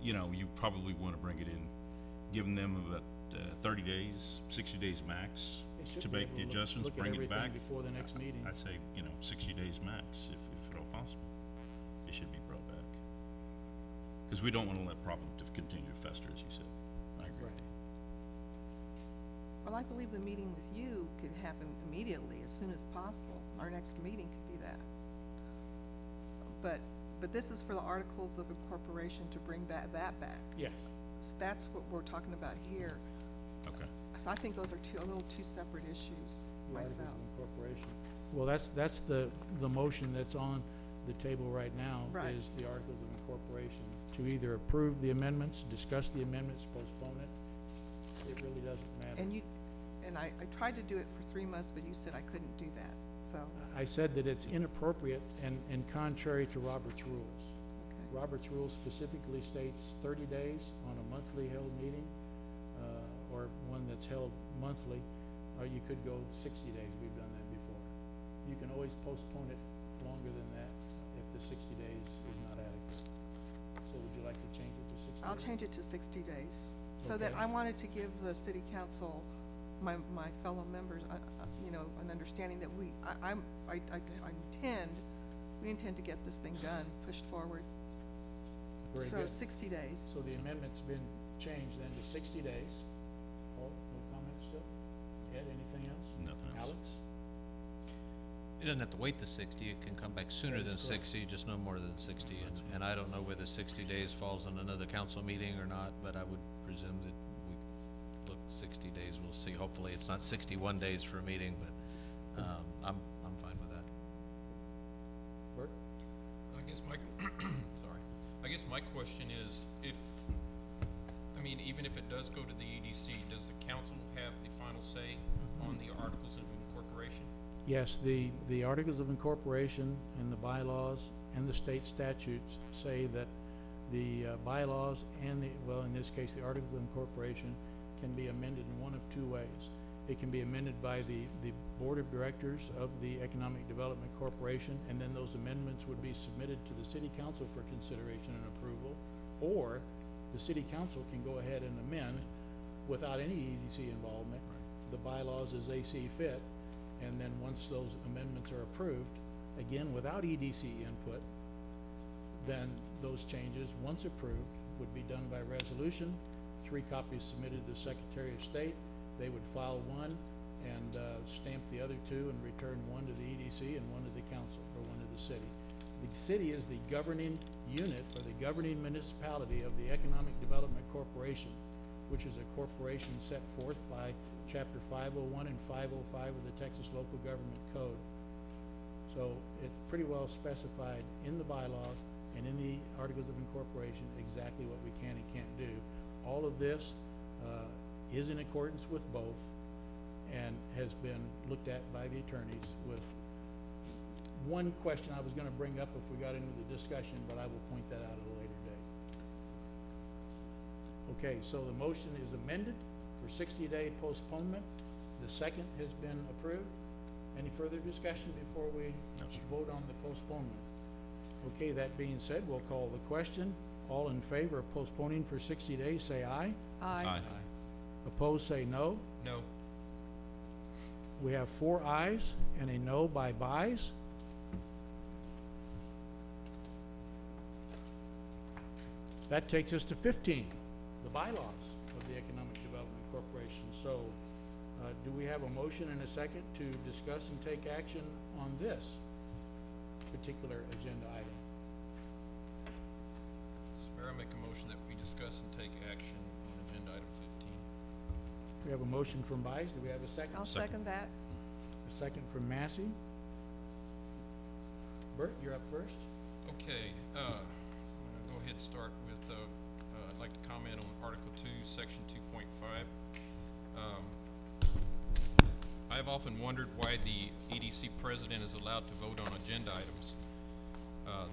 you know, you probably wanna bring it in, giving them about, 30 days, 60 days max They should to be make able the to adjustments, look at bring it back. everything before the next meeting. I'd say, you know, 60 days max, if at all possible. It should be brought back. Cause we don't wanna let problems to continue to fester, as you said. I agree with Right. you. Well, I believe the meeting with you could happen immediately, as soon as possible. Our next meeting could be that. But this is for the Articles of Incorporation to bring that back. Yes. So that's what we're talking about here. Okay. So I think those are a little two separate issues The Articles myself. of Incorporation. Well, that's the motion that's on the table right now. Right. Is the Articles of Incorporation. To either approve the amendments, discuss the amendments, postpone it. It really doesn't matter. And I tried to do it for 3 months, but you said I couldn't do that, so, I said that it's inappropriate and contrary to Robert's rules. okay. Robert's rules specifically states 30 days on a monthly held meeting, or one that's held monthly, or you could go 60 days. We've done that before. You can always postpone it longer than that if the 60 days is not adequate. So would you like to change it to 60 days? I'll change it to 60 days, so that Okay. I wanted to give the city council, my fellow members, you know, an understanding that we intend to get this thing done, pushed forward. Very So good. 60 days. So the amendment's been changed then to 60 days. Paul, no comments still? Ed, anything else? Nothing else. Alex? It doesn't have to wait the 60, it can come back sooner That than is correct. 60, just no more than 60. And I don't know whether 60 days falls on another council meeting or not, but I would presume that we look 60 days, we'll see. Hopefully, it's not 61 days for a meeting, but I'm fine with that. Bert? I guess my, sorry, I guess my question is, even if it does go to the EDC, does the council have the final say on the Articles of Incorporation? Yes, the Articles of Incorporation and the bylaws and the state statutes say that the bylaws and in this case, the Articles of Incorporation can be amended in one of two ways. It can be amended by the Board of Directors of the Economic Development Corporation, and then those amendments would be submitted to the City Council for consideration and approval, or the City Council can go ahead and amend without any EDC involvement, the bylaws as they see fit. And then once those amendments are approved, again, without EDC input, then those changes, once approved, would be done by resolution. 3 copies submitted to the Secretary of State. They would file one and stamp the other 2 and return one to the EDC and one to the council, or one to the city. The city is the governing unit or the governing municipality of the Economic Development Corporation, which is a corporation set forth by Chapter 501 and 505 of the Texas Local Government Code. So it's pretty well specified in the bylaws and in the Articles of Incorporation exactly what we can and can't do. All of this is in accordance with both and has been looked at by the attorneys with one question I was gonna bring up if we got into the discussion, but I will point that out at a later date. Okay, so the motion is amended for 60-day postponement. The second has been approved. Any further discussion before we No, sir. vote on the postponement? Okay, that being said, we'll call the question. All in favor of postponing for 60 days, say aye. Aye. Opposed, say no. No. We have 4 ayes and a no by Buys. That takes us to 15, the bylaws of the Economic Development Corporation. So, do we have a motion and a second to discuss and take action on this particular agenda item? Mr. Mayor, I make a motion that we discuss and take action on agenda item 15. We have a motion from Buys. Do we have a second? I'll Second. second that. A second from Massey. Bert, you're up first. Okay, I'm gonna go ahead and start with, I'd like to comment on Article 2, Section 2.5. I have often wondered why the EDC president is allowed to vote on agenda items.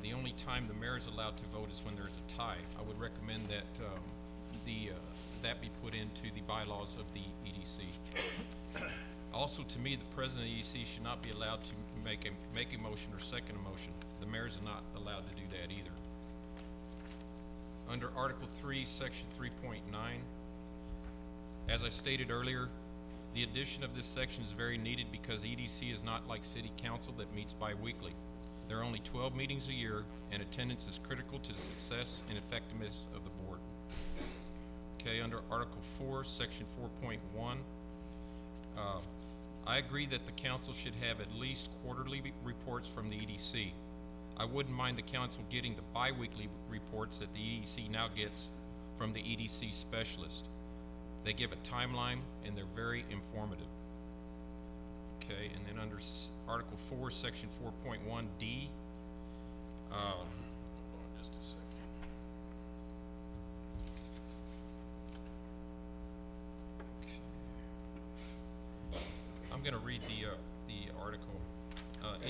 The only time the mayor is allowed to vote is when there's a tie. I would recommend that, that be put into the bylaws of the EDC. Also, to me, the president of the EDC should not be allowed to make a motion or second a motion. The mayor's not allowed to do that either. Under Article 3, Section 3.9, as I stated earlier, the addition of this section is very needed because EDC is not like City Council that meets bi-weekly. There are only 12 meetings a year, and attendance is critical to the success and effectiveness of the board. Okay, under Article 4, Section 4.1, I agree that the council should have at least quarterly reports from the EDC. I wouldn't mind the council getting the bi-weekly reports that the EDC now gets from the EDC specialist. They give a timeline and they're very informative. Okay, and then under Article 4, Section 4.1D, hold on just a second. Okay. I'm gonna read the article.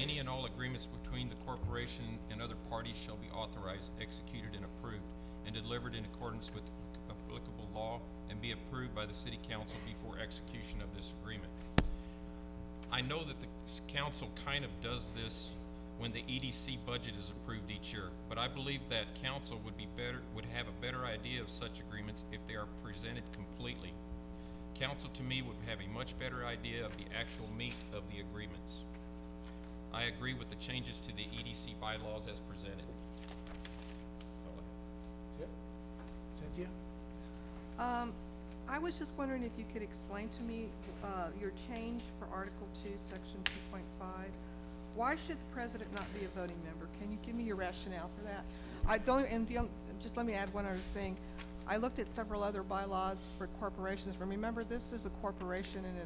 Any and all agreements between the corporation and other parties shall be authorized, executed, and approved, and delivered in accordance with applicable law, and be approved by the city council before execution of this agreement. I know that the council kind of does this when the EDC budget is approved each year, but I believe that council would have a better idea of such agreements if they are presented completely. Council to me would have a much better idea of the actual meat of the agreements. I agree with the changes to the EDC bylaws as presented. That's all I have. That's it. Cynthia? I was just wondering if you could explain to me, your change for Article 2, Section 2.5. Why should the president not be a voting member? Can you give me your rationale for that? Just let me add one other thing. I looked at several other bylaws for corporations. Remember, this is a corporation and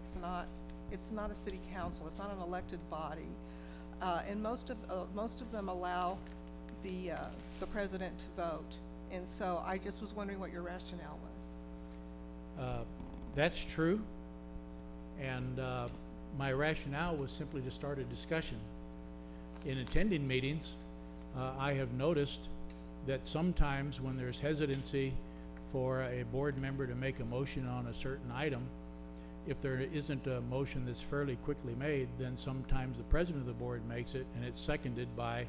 it's not a city council. It's not an elected body. And most of them allow the president to vote. And so I just was wondering what your rationale was. That's true, and my rationale was simply to start a discussion. In attending meetings, I have noticed that sometimes when there's hesitancy for a board member to make a motion on a certain item, if there isn't a motion that's fairly quickly made, then sometimes the president of the board makes it, and it's seconded by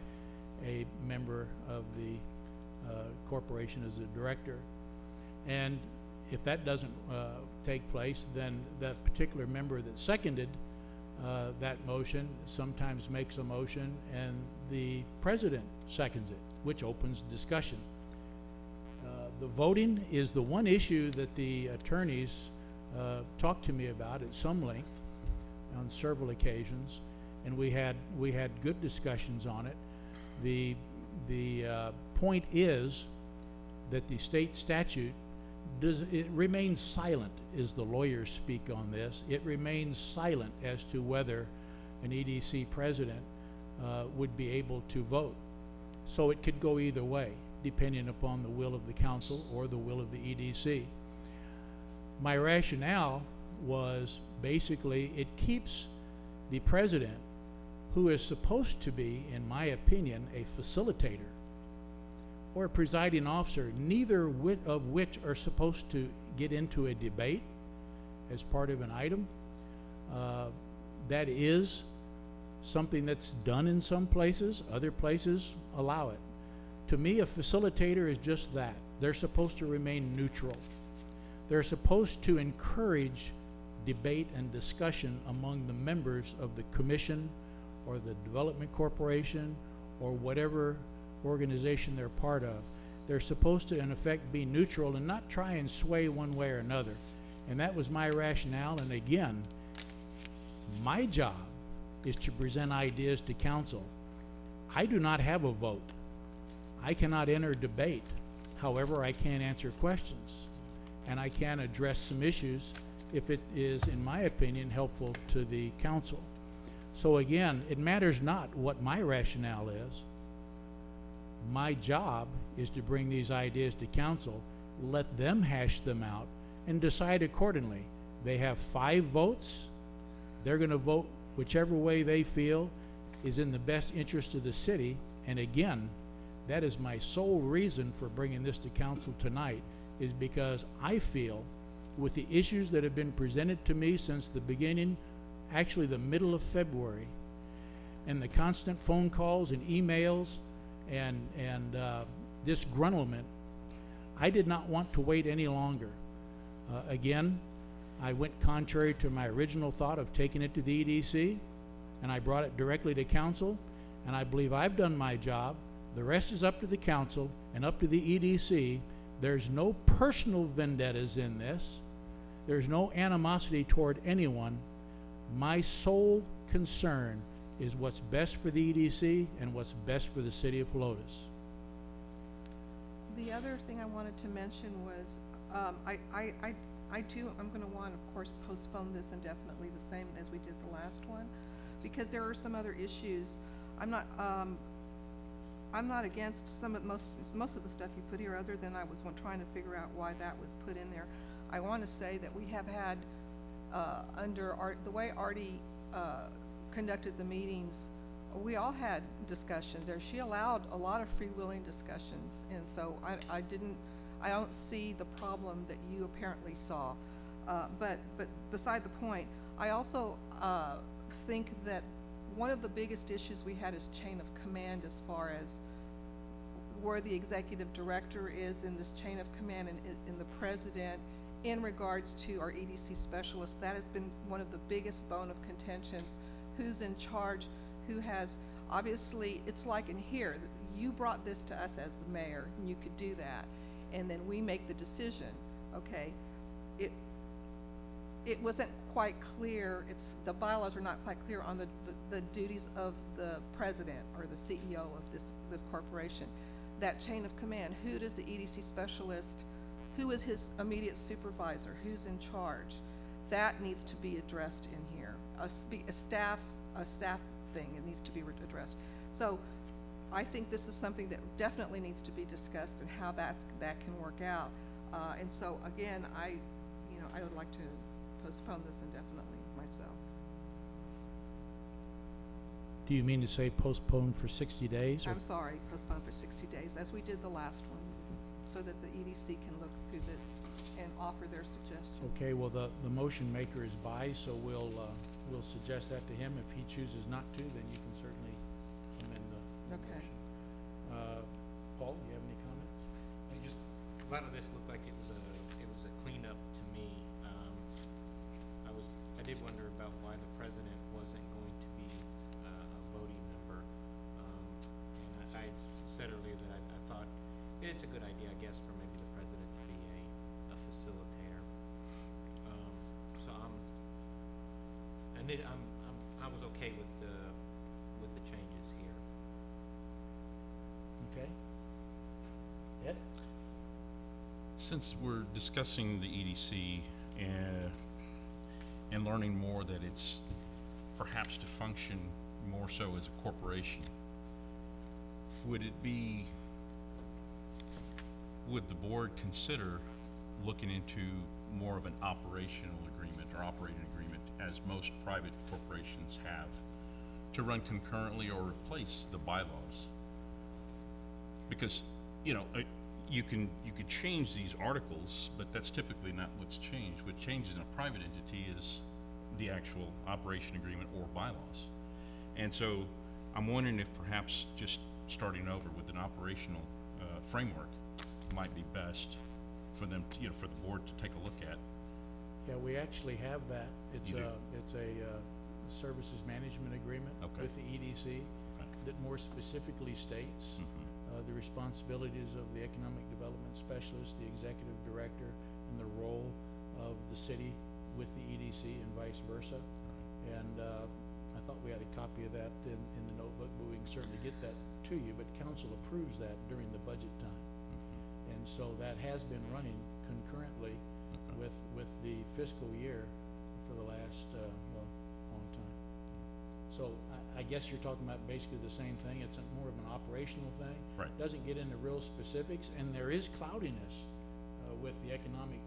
a member of the corporation as a director. And if that doesn't take place, then that particular member that seconded that motion sometimes makes a motion and the president seconds it, which opens discussion. The voting is the one issue that the attorneys talked to me about at some length on several occasions, and we had good discussions on it. The point is that the state statute it remains silent as the lawyers speak on this. It remains silent as to whether an EDC president would be able to vote. So it could go either way, depending upon the will of the council or the will of the EDC. My rationale was basically it keeps the president, who is supposed to be, in my opinion, a facilitator or a presiding officer, neither of which are supposed to get into a debate as part of an item. That is something that's done in some places. Other places allow it. To me, a facilitator is just that. They're supposed to remain neutral. They're supposed to encourage debate and discussion among the members of the commission or the development corporation or whatever organization they're part of. They're supposed to, in effect, be neutral and not try and sway one way or another. And that was my rationale. And again, my job is to present ideas to council. I do not have a vote. I cannot enter debate. However, I can answer questions, and I can address some issues if it is, in my opinion, helpful to the council. So again, it matters not what my rationale is. My job is to bring these ideas to council, let them hash them out, and decide accordingly. They have 5 votes. They're going to vote whichever way they feel is in the best interest of the city. And again, that is my sole reason for bringing this to council tonight, is because I feel with the issues that have been presented to me since the beginning, actually the middle of February, and the constant phone calls and emails and disgruntlement, I did not want to wait any longer. Again, I went contrary to my original thought of taking it to the EDC, and I brought it directly to council, and I believe I've done my job. The rest is up to the council and up to the EDC. There's no personal vendettas in this. There's no animosity toward anyone. My sole concern is what's best for the EDC and what's best for the city of Helotes. The other thing I wanted to mention was, I'm gonna want, of course, postpone this indefinitely, the same as we did the last one, because there are some other issues. I'm not against most of the stuff you put here, other than I was trying to figure out why that was put in there. I wanna say that we have had, the way Artie, conducted the meetings, we all had discussions there. She allowed a lot of freewheeling discussions, and so I don't see the problem that you apparently saw. But beside the point, I also think that one of the biggest issues we had is chain of command, as far as where the executive director is in this chain of command, and in the president in regards to our EDC specialist. That has been one of the biggest bone of contentions. Who's in charge? Who has, obviously, it's like in here, you brought this to us as the mayor, and you could do that, and then we make the decision, okay? It wasn't quite clear, the bylaws are not quite clear on the duties of the president or the CEO of this corporation. That chain of command, who does the EDC specialist, who is his immediate supervisor, who's in charge? That needs to be addressed in here. A staff thing, it needs to be addressed. So I think this is something that definitely needs to be discussed, and how that can work out. And so again, I would like to postpone this indefinitely myself. Do you mean to say postpone for 60 days? I'm sorry, postpone for 60 days, as we did the last one, so that the EDC can look through this and offer their suggestions. Okay, well, the motion maker is by, so we'll suggest that to him. If he chooses not to, then you can certainly amend the Okay. motion. Paul, do you have any comments? A lot of this looked like it was a cleanup to me. I did wonder about why the president wasn't going to be a voting member. And I had said earlier that I thought it's a good idea, I guess, for maybe the president to be a facilitator. So I was okay with the changes here. Okay. Ed? Since we're discussing the EDC and learning more that it's perhaps to function more so as a corporation, would the board consider looking into more of an operational agreement or operating agreement, as most private corporations have, to run concurrently or replace the bylaws? Because, you could change these articles, but that's typically not what's changed. What changes in a private entity is the actual operation agreement or bylaws. And so I'm wondering if perhaps just starting over with an operational framework might be best for them to, for the board to take a look at. Yeah, we actually have that. You do? It's a services management agreement Okay. with the EDC that more specifically states the responsibilities of the economic development specialist, the executive director, and the role of the city with the EDC and vice versa. And I thought we had a copy of that in the notebook, but we can certainly get that to you. But council approves that during the budget time. And so that has been running concurrently with the fiscal year for the last, long time. So I guess you're talking about basically the same thing. It's more of an operational thing. Right. Doesn't get into real specifics, and there is cloudiness with the economic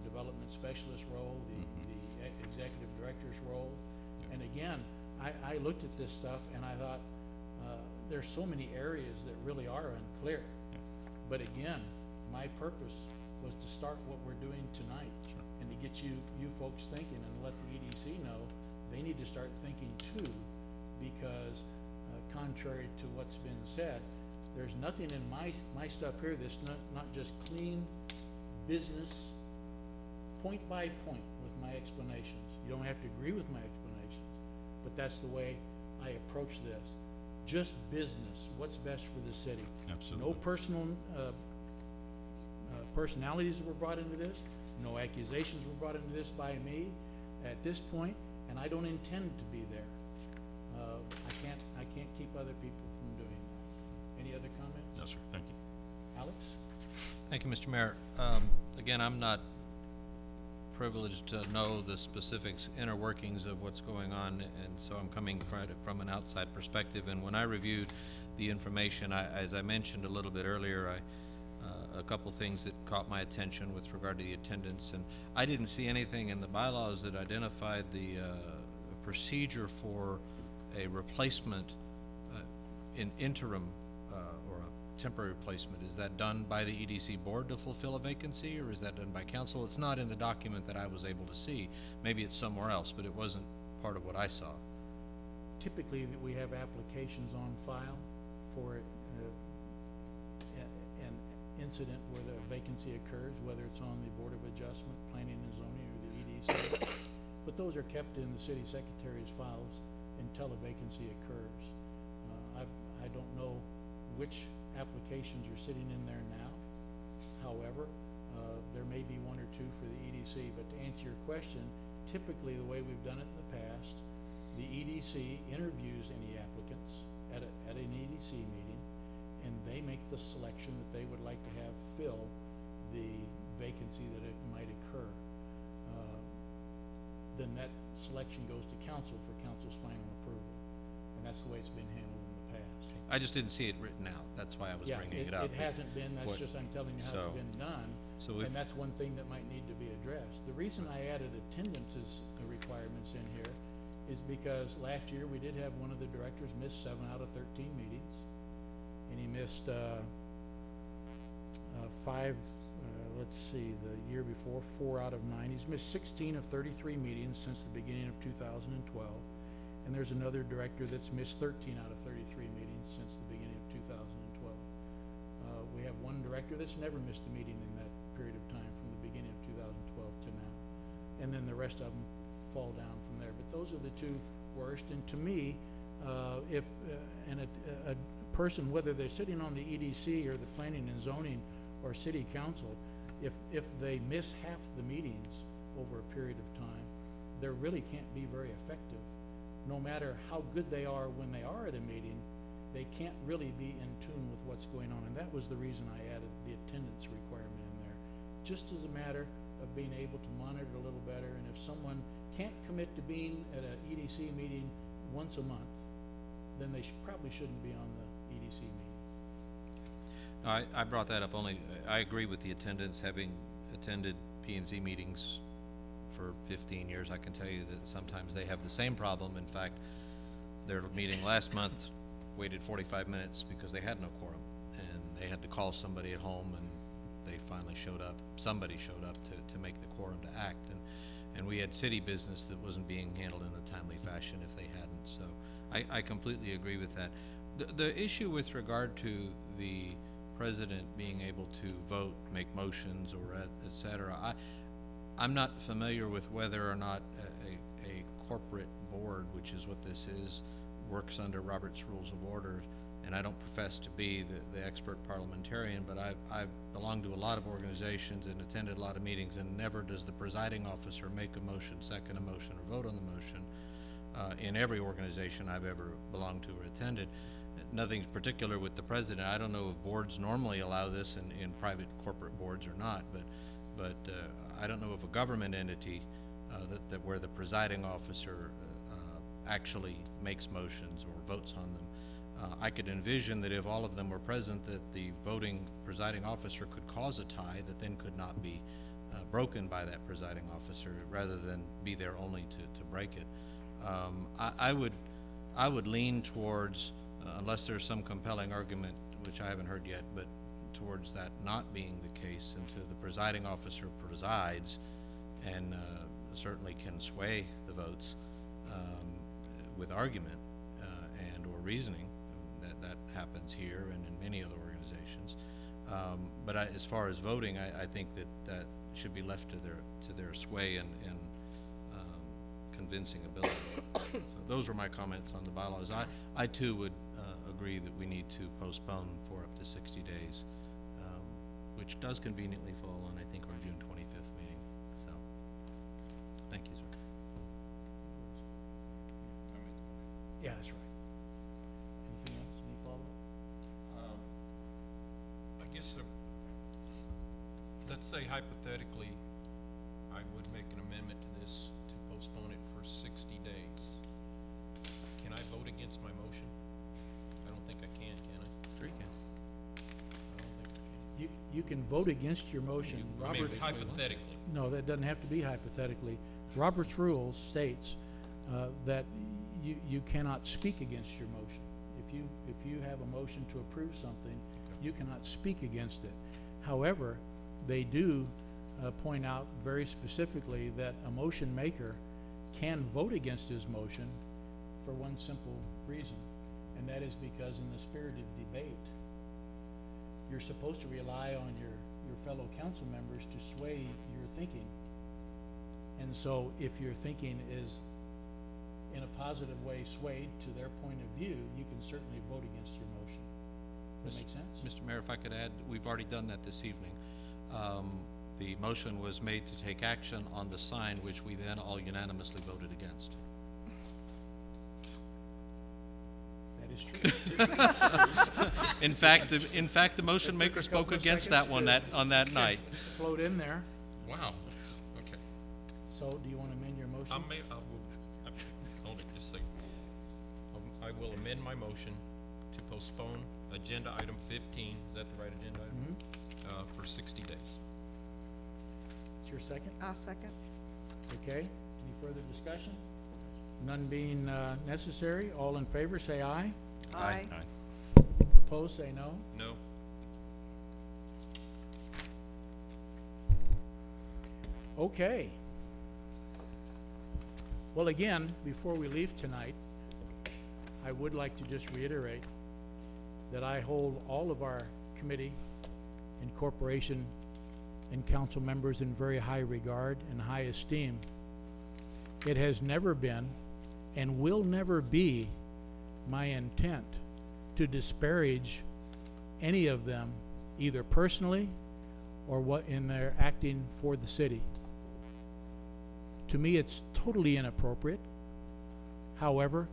development specialist role, the executive director's role. And again, I looked at this stuff and I thought, there's so many areas that really are unclear. But again, my purpose was to start what we're doing tonight and to get you folks thinking, and let the EDC know they need to start thinking too, because contrary to what's been said, There's nothing in my stuff here that's not just clean business, point by point with my explanations. You don't have to agree with my explanations, but that's the way I approach this. Just business, what's best for the city. Absolutely. No personal, personalities were brought into this, no accusations were brought into this by me at this point, and I don't intend to be there. I can't keep other people from doing that. Any other comments? No, sir, thank you. Alex? Thank you, Mr. Mayor. Again, I'm not privileged to know the specifics, inner workings of what's going on, and so I'm coming from an outside perspective. And when I reviewed the information, as I mentioned a little bit earlier, a couple things that caught my attention with regard to the attendance, and I didn't see anything in the bylaws that identified the procedure for a replacement in interim or a temporary replacement. Is that done by the EDC board to fulfill a vacancy, or is that done by council? It's not in the document that I was able to see. Maybe it's somewhere else, but it wasn't part of what I saw. Typically, we have applications on file for an incident where the vacancy occurs, whether it's on the Board of Adjustment, Planning and Zoning, or the EDC. But those are kept in the city secretary's files until a vacancy occurs. I don't know which applications are sitting in there now. However, there may be one or two for the EDC, but to answer your question, typically the way we've done it in the past, the EDC interviews any applicants at an EDC meeting, and they make the selection that they would like to have fill the vacancy that it might occur. Then that selection goes to council for council's final approval, and that's the way it's been handled in the past. I just didn't see it written out. That's why I was bringing it up. It hasn't been, that's What- just, I'm telling you how so- it's been done, So if, and that's one thing that might need to be addressed. The reason I added attendances requirements in here is because last year we did have one of the directors miss 7 out of 13 meetings, and he missed, 5, let's see, the year before, 4 out of 9. He's missed 16 of 33 meetings since the beginning of 2012. And there's another director that's missed 13 out of 33 meetings since the beginning of 2012. We have one director that's never missed a meeting in that period of time from the beginning of 2012 to now. And then the rest of them fall down from there. But those are the two worst. And to me, if a person, whether they're sitting on the EDC or the Planning and Zoning or City Council, if they miss half the meetings over a period of time, they really can't be very effective. No matter how good they are when they are at a meeting, they can't really be in tune with what's going on. And that was the reason I added the attendance requirement in there, just as a matter of being able to monitor a little better. And if someone can't commit to being at an EDC meeting once a month, then they probably shouldn't be on the EDC meeting. I brought that up only, I agree with the attendance, having attended P&Z meetings for 15 years, I can tell you that sometimes they have the same problem. In fact, their meeting last month waited 45 minutes because they had no quorum, and they had to call somebody at home, and they finally showed up, somebody showed up to make the quorum to act, and we had city business that wasn't being handled in a timely fashion if they hadn't, so I completely agree with that. The issue with regard to the president being able to vote, make motions, or et cetera, I'm not familiar with whether or not a corporate board, which is what this is, works under Robert's Rules of Order, and I don't profess to be the expert parliamentarian, but I've belonged to a lot of organizations and attended a lot of meetings, and never does the presiding officer make a motion, second a motion, or vote on the motion in every organization I've ever belonged to or attended. Nothing particular with the president. I don't know if boards normally allow this in private corporate boards or not, but I don't know of a government entity that where the presiding officer actually makes motions or votes on them. I could envision that if all of them were present, that the voting presiding officer could cause a tie that then could not be broken by that presiding officer, rather than be there only to break it. I would lean towards, unless there's some compelling argument, which I haven't heard yet, but towards that not being the case, until the presiding officer presides and certainly can sway the votes with argument and or reasoning. That happens here and in many other organizations. But as far as voting, I think that should be left to their sway and convincing ability. So those were my comments on the bylaws. I too would agree that we need to postpone for up to 60 days, which does conveniently fall on, I think, our June 25th meeting. So, thank you, sir. Yeah, that's right. Anything else, any follow-up? I guess, let's say hypothetically, I would make an amendment to this to postpone it for 60 days. Can I vote against my motion? I don't think I can I? Sure you can. I don't think I can. You can vote against your motion. I mean, Robert, hypothetically. no, that doesn't have to be hypothetically. Robert's rules states that you cannot speak against your motion. If you have a motion to approve something, you cannot speak against it. However, they do point out very specifically that a motion maker can vote against his motion for one simple reason, and that is because in the spirit of debate, you're supposed to rely on your fellow council members to sway your thinking. And so if your thinking is in a positive way swayed to their point of view, you can certainly vote against your motion. Does that make sense? Mr. Mayor, if I could add, we've already done that this evening. The motion was made to take action on the sign, which we then all unanimously voted against. That is true. In fact, the motion maker took a couple spoke of against that seconds one to- on that night. Float in there. Wow, okay. So do you want to amend your motion? Hold it just a second. I will amend my motion to postpone agenda item 15, is that the right agenda item? For 60 days. It's your second? I'll second. Okay. Any further discussion? None being necessary, all in favor say aye. Aye. Opposed say no. No? Okay. Well, again, before we leave tonight, I would like to just reiterate that I hold all of our committee and corporation and council members in very high regard and high esteem. It has never been and will never be my intent to disparage any of them, either personally or what in their acting for the city. To me, it's totally inappropriate. However,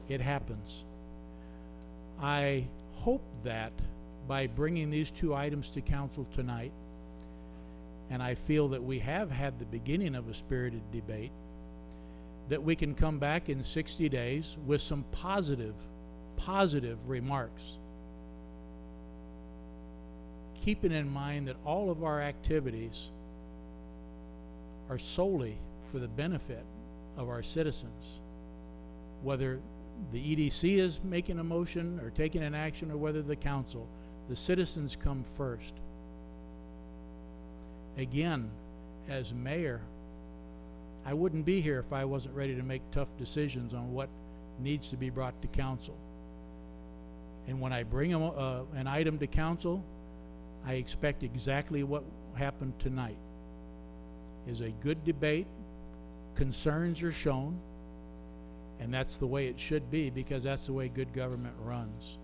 it happens. I hope that by bringing these two items to council tonight, and I feel that we have had the beginning of a spirited debate, that we can come back in 60 days with some positive remarks. Keeping in mind that all of our activities are solely for the benefit of our citizens. Whether the EDC is making a motion or taking an action, or whether the council, the citizens come first. Again, as mayor, I wouldn't be here if I wasn't ready to make tough decisions on what needs to be brought to council. And when I bring an item to council, I expect exactly what happened tonight. Is a good debate, concerns are shown, and that's the way it should be, because that's the way good government runs.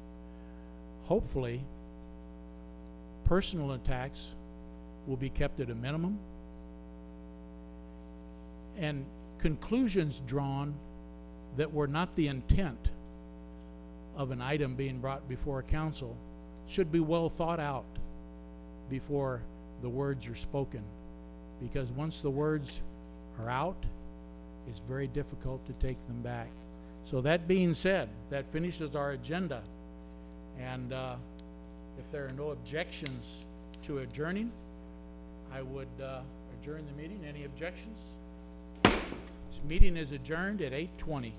Hopefully, personal attacks will be kept at a minimum, and conclusions drawn that were not the intent of an item being brought before council should be well thought out before the words are spoken, because once the words are out, it's very difficult to take them back. So that being said, that finishes our agenda, and if there are no objections to adjourning, I would adjourn the meeting. Any objections? This meeting is adjourned at 8:20.